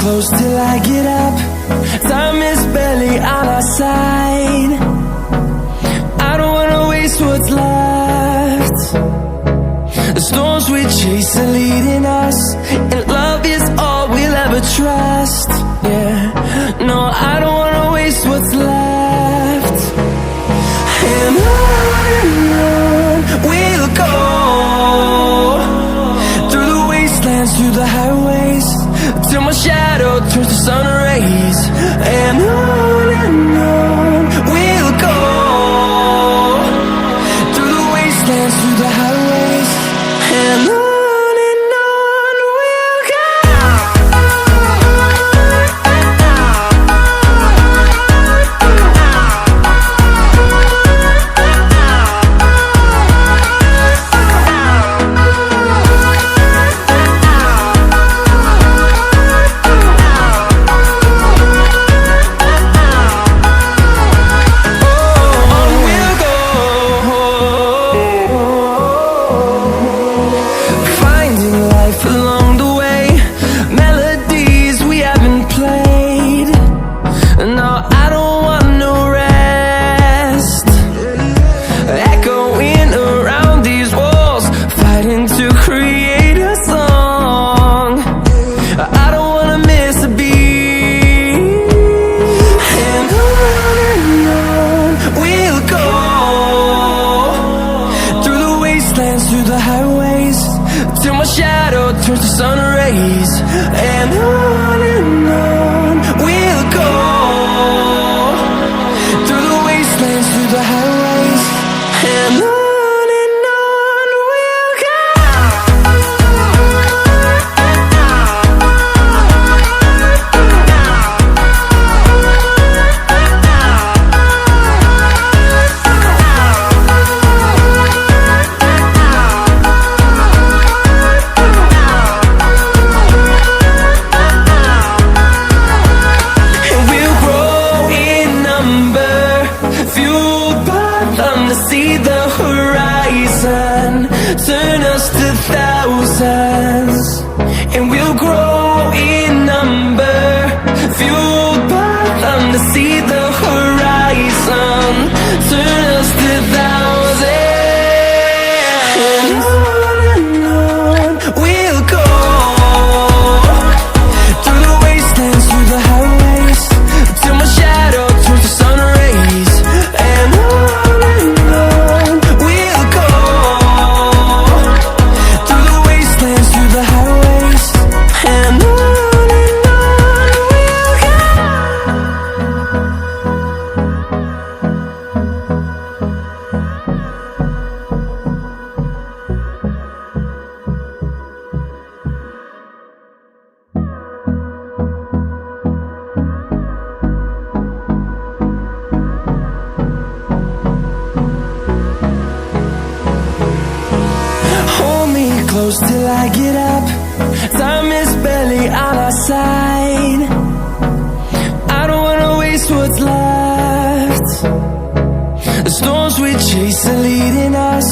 close till I get up. Time is barely on our side. I don't wanna waste what's left. The storms we chase are leading us, and love is all we'll ever trust. Yeah, no, I don't wanna waste what's left. And on we'll go, through the wastelands, through the highways, till my shadow turns to sun rays. And on we'll go, through the wastelands, through the highways, and on we'll go. Through the highways, till my shadow turns to sun rays. And on we'll go, through the wastelands, through the highways, and on we'll go. See the horizon, turn us to thousands, and we'll grow in number, fueled by them to see the horizon, turn us to thousands. And on we'll go, through the wastelands, through the highways, till my shadow turns to sun rays. And close till I get up. Time is barely on our side. I don't wanna waste what's left. The storms we chase are leading us,